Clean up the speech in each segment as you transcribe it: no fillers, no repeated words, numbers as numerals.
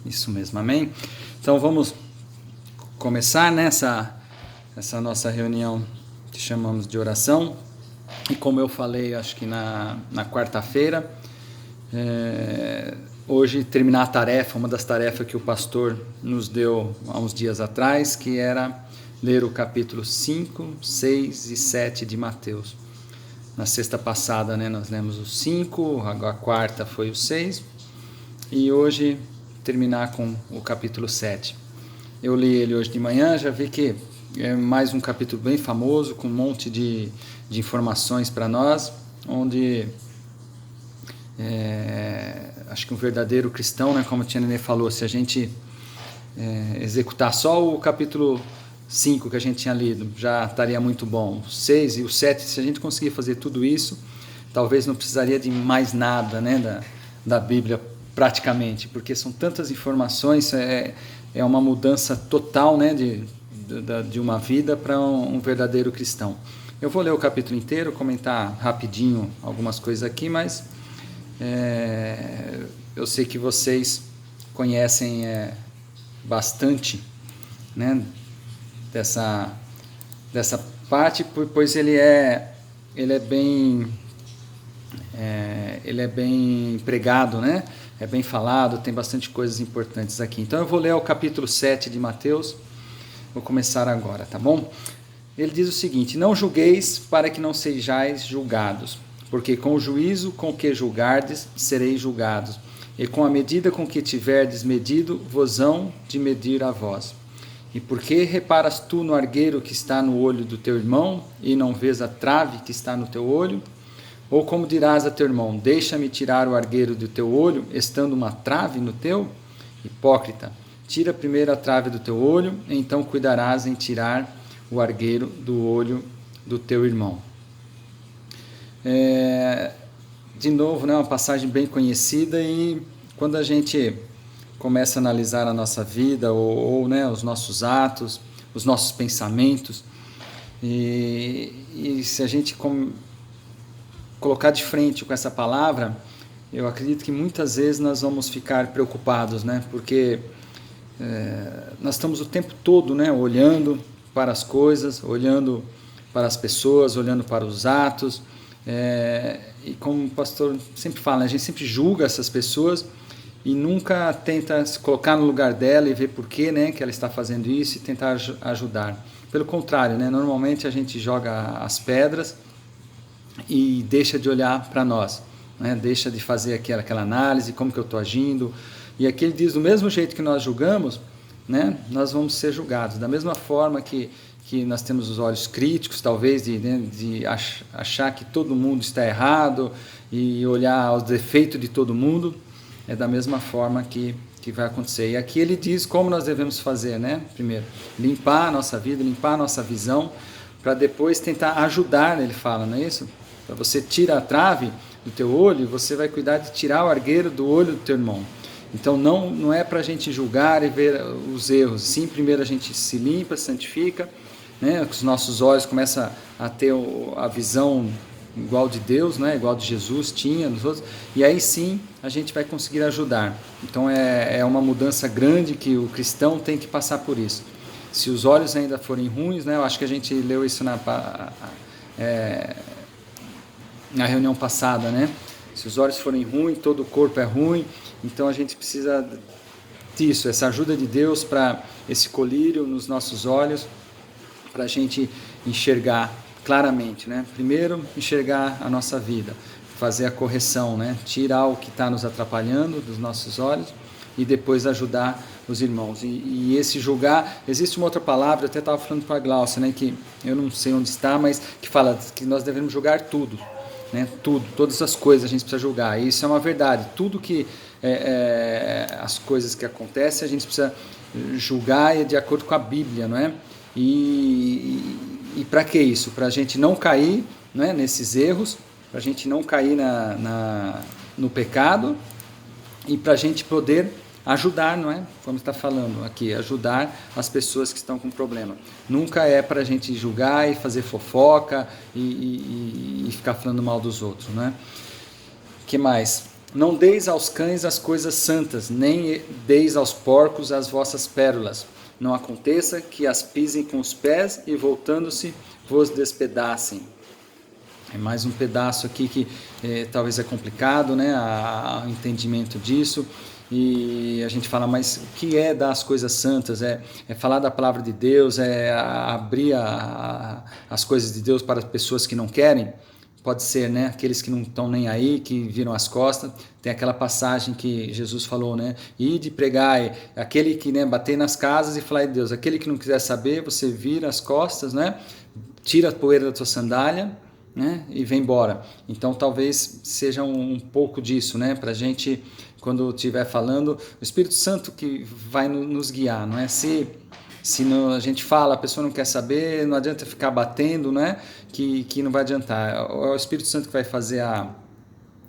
Isso mesmo, amém? Então vamos começar essa nossa reunião que chamamos de oração. E como eu falei, acho que na quarta-feira, hoje terminar a tarefa, uma das tarefas que o pastor nos deu há uns dias atrás, que era ler o capítulo 5, 6 e 7 de Mateus. Na sexta passada, nós lemos o 5, a quarta foi o 6, e hoje terminar com o capítulo 7. Eu li ele hoje de manhã, já vi que é mais um capítulo bem famoso, com um monte de informações para nós, onde acho que um verdadeiro cristão, como a Tia Nenê falou, se a gente executar só o capítulo 5 que a gente tinha lido, já estaria muito bom. O 6 e o 7, se a gente conseguir fazer tudo isso, talvez não precisaria de mais nada da Bíblia praticamente, porque são tantas informações, é uma mudança total de uma vida para um verdadeiro cristão. Eu vou ler o capítulo inteiro, comentar rapidinho algumas coisas aqui, mas eu sei que vocês conhecem bastante dessa parte, pois ele é bem pregado, é bem falado, tem bastante coisas importantes aqui. Então eu vou ler o capítulo 7 de Mateus, vou começar agora, tá bom? Ele diz o seguinte: não julgueis para que não sejais julgados, porque com o juízo com que julgardes, sereis julgados, e com a medida com que tiverdes medido, vos hão de medir a vós. E por que reparas tu no argueiro que está no olho do teu irmão, e não vês a trave que está no teu olho? Ou como dirás a teu irmão: deixa-me tirar o argueiro do teu olho, estando uma trave no teu? Hipócrita, tira primeiro a trave do teu olho, e então cuidarás em tirar o argueiro do olho do teu irmão. De novo, uma passagem bem conhecida, e quando a gente começa a analisar a nossa vida, ou os nossos atos, os nossos pensamentos, e se a gente colocar de frente com essa palavra, eu acredito que muitas vezes nós vamos ficar preocupados, porque nós estamos o tempo todo olhando para as coisas, olhando para as pessoas, olhando para os atos, e como o pastor sempre fala, a gente sempre julga essas pessoas e nunca tenta se colocar no lugar dela e ver por que ela está fazendo isso e tentar ajudar. Pelo contrário, normalmente a gente joga as pedras e deixa de olhar para nós, deixa de fazer aquela análise, como que eu estou agindo. E aqui ele diz, do mesmo jeito que nós julgamos, nós vamos ser julgados. Da mesma forma que nós temos os olhos críticos, talvez, de achar que todo mundo está errado e olhar os defeitos de todo mundo, é da mesma forma que vai acontecer. E aqui ele diz como nós devemos fazer, primeiro, limpar a nossa vida, limpar a nossa visão, para depois tentar ajudar, ele fala, não é isso? Para você tirar a trave do teu olho, você vai cuidar de tirar o argueiro do olho do teu irmão. Então não é para a gente julgar e ver os erros, sim, primeiro a gente se limpa, se santifica, os nossos olhos começam a ter a visão igual de Deus, igual de Jesus tinha nos outros, e aí sim a gente vai conseguir ajudar. Então é uma mudança grande que o cristão tem que passar por isso. Se os olhos ainda forem ruins, eu acho que a gente leu isso na reunião passada, se os olhos forem ruins, todo o corpo é ruim, então a gente precisa disso, essa ajuda de Deus para esse colírio nos nossos olhos, para a gente enxergar claramente, Primeiro, enxergar a nossa vida, fazer a correção, tirar o que está nos atrapalhando dos nossos olhos e depois ajudar os irmãos. E esse julgar, existe uma outra palavra, eu até estava falando para a Glaucia, que eu não sei onde está, mas que fala que nós devemos julgar tudo, tudo, todas as coisas a gente precisa julgar, e isso é uma verdade, tudo que as coisas que acontecem a gente precisa julgar de acordo com a Bíblia, E para que isso? Para a gente não cair nesses erros, para a gente não cair no pecado e para a gente poder ajudar, como está falando aqui, ajudar as pessoas que estão com problema. Nunca é para a gente julgar e fazer fofoca e ficar falando mal dos outros. Que mais? Não deis aos cães as coisas santas, nem deis aos porcos as vossas pérolas. Não aconteça que as pisem com os pés e, voltando-se, vos despedacem. É mais um pedaço aqui que talvez é complicado, né, o entendimento disso. E a gente fala, mas o que é dar as coisas santas? É falar da palavra de Deus, é abrir as coisas de Deus para as pessoas que não querem? Pode ser, né? Aqueles que não estão nem aí, que viram as costas. Tem aquela passagem que Jesus falou, né? Ide pregai, aquele que, né, bater nas casas e falar de Deus. Aquele que não quiser saber, você vira as costas, né? Tira a poeira da tua sandália, né? E vem embora. Então talvez seja um pouco disso, né? Para a gente, quando estiver falando, o Espírito Santo que vai nos guiar, não é? Se não, a gente fala, a pessoa não quer saber, não adianta ficar batendo, né? Que não vai adiantar. É o Espírito Santo que vai fazer a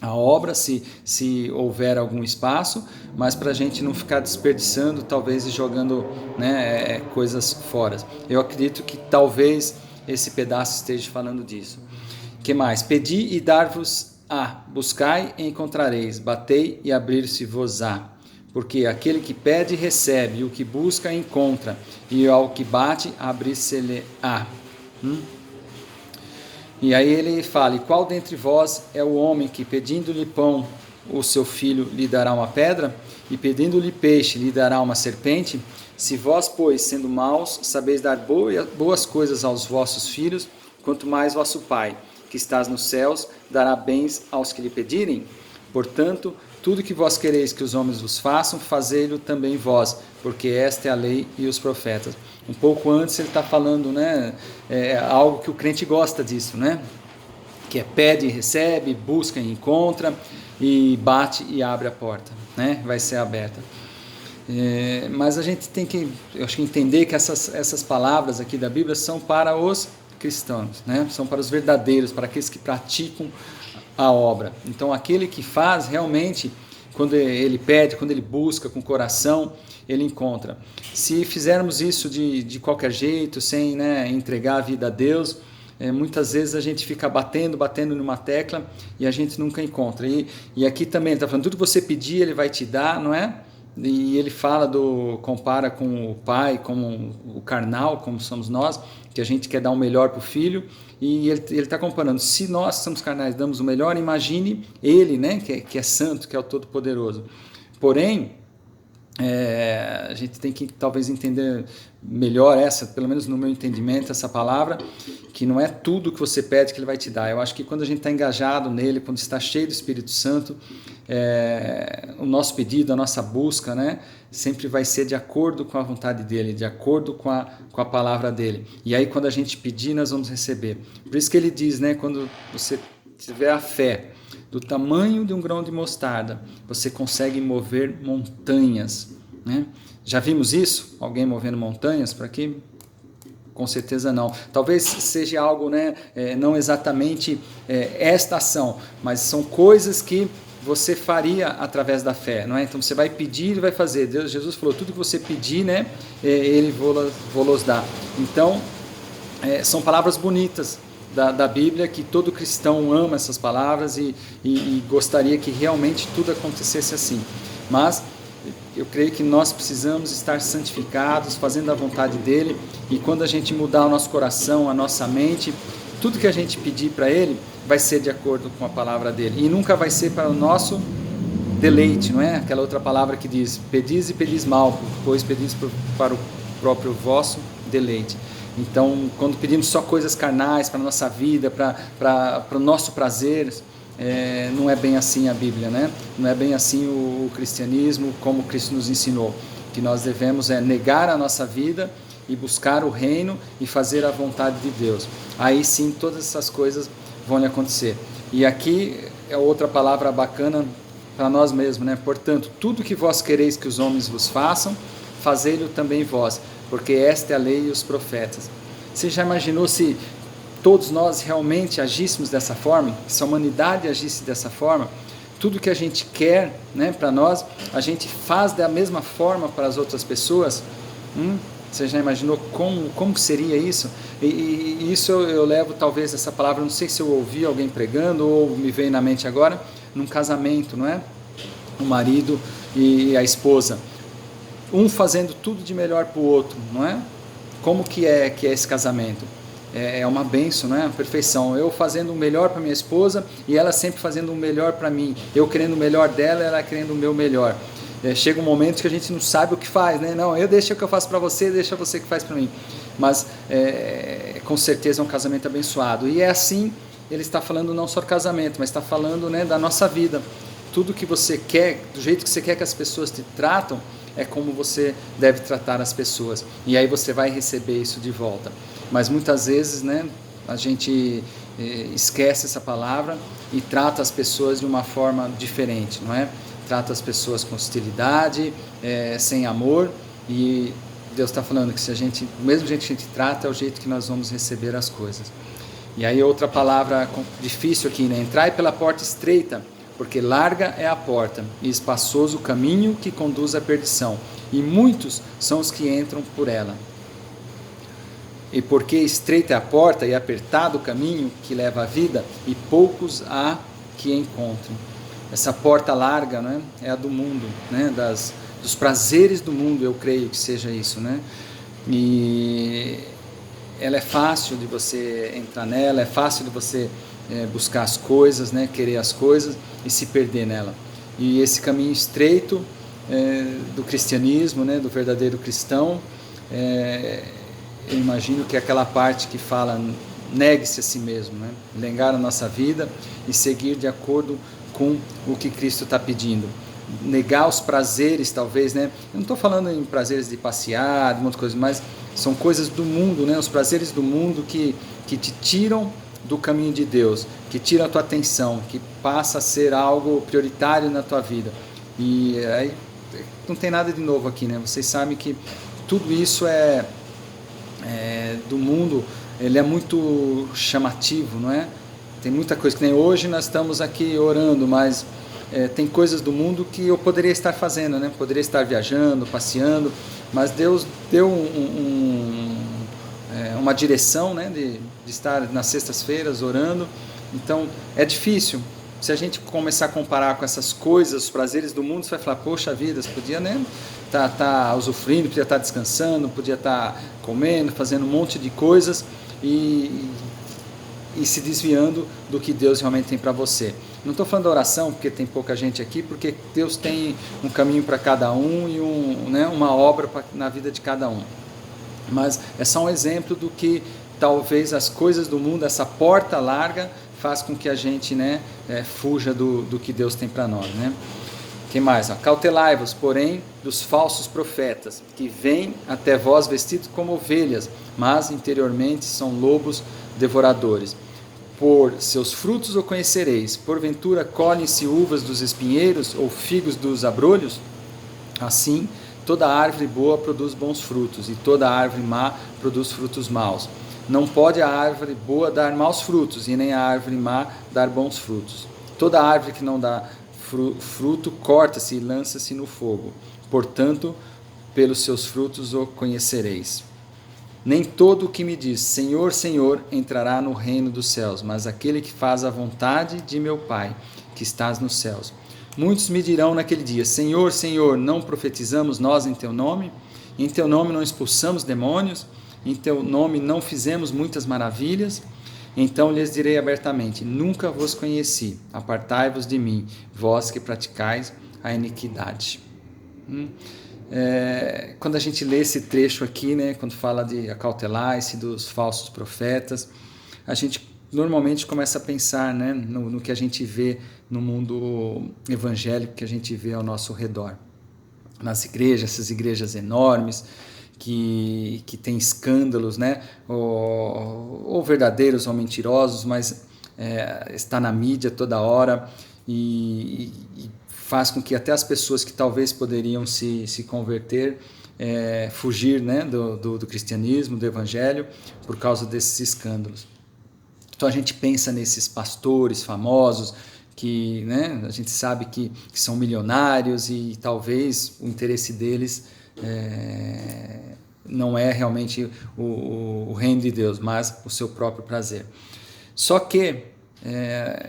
obra, se houver algum espaço, mas para a gente não ficar desperdiçando, talvez, e jogando, né, coisas fora. Eu acredito que talvez esse pedaço esteja falando disso. Que mais? Pedi e dar-vos-á, buscai e encontrareis, batei e abrir-se-vos-á. Porque aquele que pede, recebe, e o que busca, encontra, e ao que bate, abre-se-lhe-á. E aí ele fala, e qual dentre vós é o homem que, pedindo-lhe pão, o seu filho lhe dará uma pedra? E pedindo-lhe peixe, lhe dará uma serpente? Se vós, pois, sendo maus, sabeis dar boas coisas aos vossos filhos, quanto mais vosso Pai, que estás nos céus, dará bens aos que lhe pedirem? Portanto, tudo que vós quereis que os homens vos façam, fazei-lo também vós, porque esta é a lei e os profetas. Um pouco antes ele está falando, né, algo que o crente gosta disso, né? Que é pede e recebe, busca e encontra, e bate e abre a porta, né? Vai ser aberta. Mas a gente tem que, eu acho que entender que essas palavras aqui da Bíblia são para os cristãos, né? São para os verdadeiros, para aqueles que praticam a obra. Então aquele que faz realmente, quando ele pede, quando ele busca com o coração, ele encontra. Se fizermos isso de qualquer jeito, sem, né, entregar a vida a Deus, muitas vezes a gente fica batendo numa tecla e a gente nunca encontra. E aqui também ele está falando, tudo que você pedir ele vai te dar, não é? E ele compara com o pai, como o carnal, como somos nós, que a gente quer dar o melhor para o filho, e ele está comparando, se nós somos carnais, damos o melhor, imagine ele, né, que é santo, que é o Todo-Poderoso. Porém, a gente tem que talvez entender melhor pelo menos no meu entendimento, essa palavra, que não é tudo que você pede que ele vai te dar. Eu acho que quando a gente está engajado nele, quando está cheio do Espírito Santo, o nosso pedido, a nossa busca, né, sempre vai ser de acordo com a vontade dele, de acordo com a palavra dele. E aí quando a gente pedir, nós vamos receber. Por isso que ele diz, né, quando você tiver a fé do tamanho de um grão de mostarda, você consegue mover montanhas, né? Já vimos isso? Alguém movendo montanhas para aqui? Com certeza não. Talvez seja algo, né, não exatamente esta ação, mas são coisas que você faria através da fé, não é? Então você vai pedir e vai fazer. Jesus falou, tudo que você pedir, né, ele vos dar. Então, são palavras bonitas da Bíblia, que todo cristão ama essas palavras e gostaria que realmente tudo acontecesse assim. Mas eu creio que nós precisamos estar santificados, fazendo a vontade dele, e quando a gente mudar o nosso coração, a nossa mente, tudo que a gente pedir para ele vai ser de acordo com a palavra dele, e nunca vai ser para o nosso deleite, não é? Aquela outra palavra que diz, pedis e pedis mal, pois pedis para o próprio vosso deleite. Então, quando pedimos só coisas carnais para a nossa vida, para o nosso prazer, não é bem assim a Bíblia, né? Não é bem assim o cristianismo, como Cristo nos ensinou, que nós devemos negar a nossa vida e buscar o reino e fazer a vontade de Deus. Aí sim, todas essas coisas vão acontecer. E aqui é outra palavra bacana para nós mesmos, né? Portanto, tudo que vós quereis que os homens vos façam, fazei-lo também vós, porque esta é a lei e os profetas. Você já imaginou se todos nós realmente agíssemos dessa forma? Se a humanidade agisse dessa forma? Tudo que a gente quer, né, para nós, a gente faz da mesma forma para as outras pessoas? Você já imaginou como seria isso? E isso eu levo talvez essa palavra, não sei se eu ouvi alguém pregando ou me veio na mente agora, num casamento, não é? O marido e a esposa, um fazendo tudo de melhor para o outro, não é? Como que é esse casamento? É uma bênção, não é? A perfeição. Eu fazendo o melhor para minha esposa e ela sempre fazendo o melhor para mim. Eu querendo o melhor dela, ela querendo o meu melhor. Chega um momento que a gente não sabe o que faz, né? Não, eu deixo o que eu faço para você, deixa você que faz para mim. Mas com certeza é um casamento abençoado. E é assim, ele está falando não só do casamento, mas está falando, né, da nossa vida. Tudo que você quer, do jeito que você quer que as pessoas te tratam, é como você deve tratar as pessoas. E aí você vai receber isso de volta. Mas muitas vezes, né, a gente esquece essa palavra e trata as pessoas de uma forma diferente, não é? Trata as pessoas com hostilidade, sem amor, e Deus está falando que se a gente, do mesmo jeito que a gente trata, é o jeito que nós vamos receber as coisas. E aí outra palavra difícil aqui, né? Entrai pela porta estreita, porque larga é a porta e espaçoso o caminho que conduz à perdição, e muitos são os que entram por ela. E porque estreita é a porta e apertado o caminho que leva à vida, e poucos há que encontrem. Essa porta larga, né, é a do mundo, né, dos prazeres do mundo, eu creio que seja isso, né? E ela é fácil de você entrar nela, é fácil de você buscar as coisas, né, querer as coisas e se perder nela. E esse caminho estreito do cristianismo, né, do verdadeiro cristão, eu imagino que é aquela parte que fala negue-se a si mesmo, né? Negar a nossa vida e seguir de acordo com o que Cristo está pedindo. Negar os prazeres, talvez, né? Eu não estou falando em prazeres de passear, de muitas coisas, mas são coisas do mundo, né? Os prazeres do mundo que te tiram do caminho de Deus, que tiram a tua atenção, que passa a ser algo prioritário na tua vida. E aí não tem nada de novo aqui, né? Vocês sabem que tudo isso do mundo, ele é muito chamativo, não é? Tem muita coisa, que nem hoje nós estamos aqui orando, mas tem coisas do mundo que eu poderia estar fazendo, né? Poderia estar viajando, passeando, mas Deus deu uma direção, né? De estar nas sextas-feiras orando. Então é difícil. Se a gente começar a comparar com essas coisas, os prazeres do mundo, você vai falar, poxa vida, você podia, né, tá usufruindo, podia estar descansando, podia estar comendo, fazendo um monte de coisas e se desviando do que Deus realmente tem para você. Não estou falando da oração, porque tem pouca gente aqui, porque Deus tem um caminho para cada um e uma obra na vida de cada um. Mas é só um exemplo do que talvez as coisas do mundo, essa porta larga, faz com que a gente, né, fuja do que Deus tem para nós, né? Quem mais? Cautelai-vos, porém, dos falsos profetas, que vêm até vós vestidos como ovelhas, mas interiormente são lobos devoradores. Por seus frutos o conhecereis. Porventura colhem-se uvas dos espinheiros ou figos dos abrolhos? Assim, toda árvore boa produz bons frutos, e toda árvore má produz frutos maus. Não pode a árvore boa dar maus frutos, e nem a árvore má dar bons frutos. Toda árvore que não dá fruto corta-se e lança-se no fogo. Portanto, pelos seus frutos o conhecereis. Nem todo o que me diz, Senhor, Senhor, entrará no reino dos céus, mas aquele que faz a vontade de meu Pai, que estás nos céus. Muitos me dirão naquele dia, Senhor, Senhor, não profetizamos nós em teu nome? Em teu nome não expulsamos demônios? Em teu nome não fizemos muitas maravilhas? Então lhes direi abertamente, nunca vos conheci, apartai-vos de mim, vós que praticais a iniquidade. Quando a gente lê esse trecho aqui, né, quando fala de acautelar-se dos falsos profetas, a gente normalmente começa a pensar, né, no que a gente vê no mundo evangélico, que a gente vê ao nosso redor. Nas igrejas, essas igrejas enormes, que tem escândalos, né, ou verdadeiros ou mentirosos, mas está na mídia toda hora e faz com que até as pessoas que talvez poderiam se converter, fugir, né, do cristianismo, do evangelho, por causa desses escândalos. Então a gente pensa nesses pastores famosos, que, né, a gente sabe que são milionários e talvez o interesse deles não é realmente o reino de Deus, mas o seu próprio prazer. Só que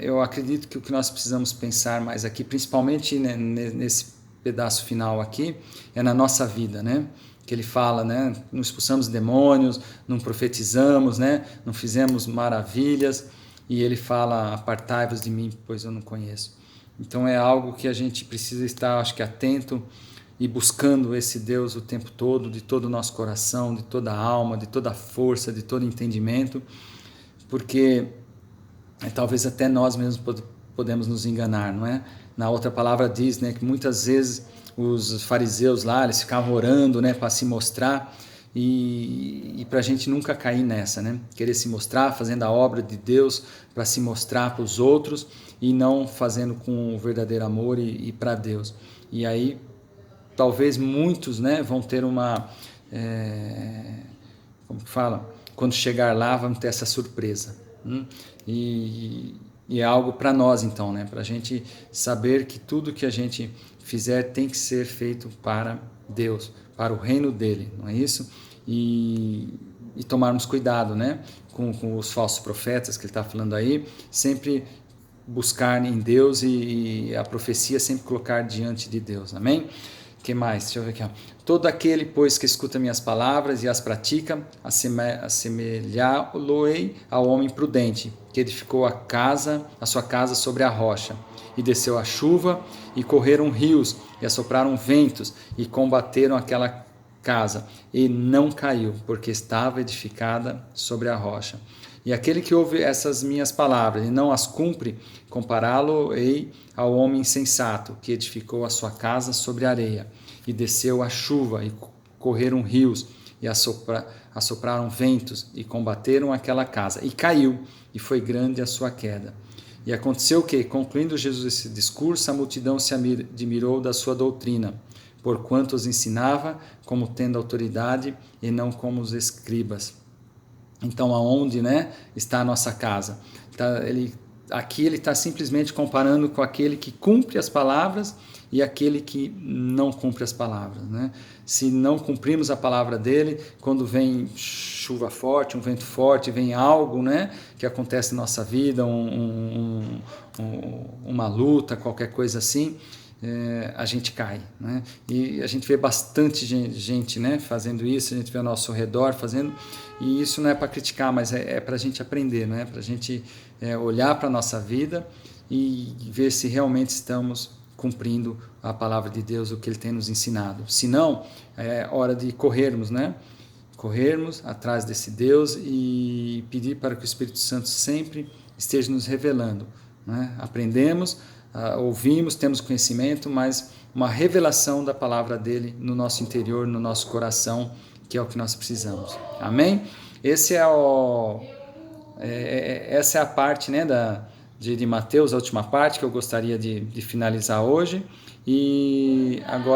eu acredito que o que nós precisamos pensar mais aqui, principalmente, né, nesse pedaço final aqui, é na nossa vida, né? Que ele fala, né? Não expulsamos demônios, não profetizamos, né? Não fizemos maravilhas. E ele fala, apartai-vos de mim, pois eu não conheço. Então é algo que a gente precisa estar, acho que, atento e buscando esse Deus o tempo todo, de todo o nosso coração, de toda a alma, de toda a força, de todo entendimento, porque talvez até nós mesmos podemos nos enganar, não é? Na outra palavra diz, né, que muitas vezes os fariseus lá, eles ficavam orando, né, para se mostrar, e para a gente nunca cair nessa, né? Querer se mostrar, fazendo a obra de Deus para se mostrar para os outros e não fazendo com o verdadeiro amor e para Deus. E aí, talvez muitos, né, vão ter uma... como que fala? Quando chegar lá, vamos ter essa surpresa. E é algo para nós, então, né? Para a gente saber que tudo que a gente fizer tem que ser feito para Deus, para o reino dele, não é isso? E tomarmos cuidado, né? Com os falsos profetas que ele está falando aí, sempre buscar em Deus e a profecia sempre colocar diante de Deus, amém? Que mais? Deixa eu ver aqui. Ó. Todo aquele, pois, que escuta minhas palavras e as pratica, assemelhá-lo-ei ao homem prudente, que edificou a sua casa sobre a rocha. E desceu a chuva, e correram rios, e assopraram ventos, e combateram aquela casa, e não caiu, porque estava edificada sobre a rocha. E aquele que ouve essas minhas palavras e não as cumpre, compará-lo-ei ao homem insensato, que edificou a sua casa sobre a areia. E desceu a chuva, e correram rios, e assopraram ventos, e combateram aquela casa. E caiu, e foi grande a sua queda. E aconteceu que, concluindo Jesus esse discurso, a multidão se admirou da sua doutrina, porquanto os ensinava como tendo autoridade e não como os escribas. Então, aonde, né, está a nossa casa? Aqui ele está simplesmente comparando com aquele que cumpre as palavras e aquele que não cumpre as palavras, né? Se não cumprimos a palavra dele, quando vem chuva forte, um vento forte, vem algo, né, que acontece na nossa vida, uma luta, qualquer coisa assim, a gente cai, né? E a gente vê bastante gente, né, fazendo isso, a gente vê ao nosso redor fazendo, e isso não é para criticar, mas é para a gente aprender, né? Para a gente olhar para a nossa vida e ver se realmente estamos cumprindo a palavra de Deus, o que Ele tem nos ensinado. Se não, é hora de corrermos, né? Corrermos atrás desse Deus e pedir para que o Espírito Santo sempre esteja nos revelando, né? Aprendemos, ouvimos, temos conhecimento, mas uma revelação da palavra dele no nosso interior, no nosso coração, que é o que nós precisamos. Amém? Essa é a parte, né, de Mateus, a última parte que eu gostaria de finalizar hoje. E agora